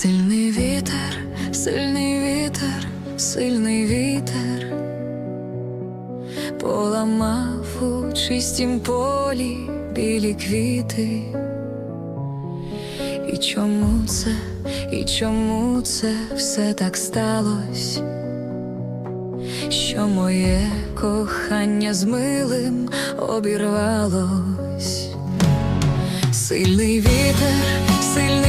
Сильний вітер, сильний вітер, сильний вітер поламав у чистім полі білі квіти. І чому це все так сталось, що моє кохання з милим обірвалось? Сильний вітер, сильний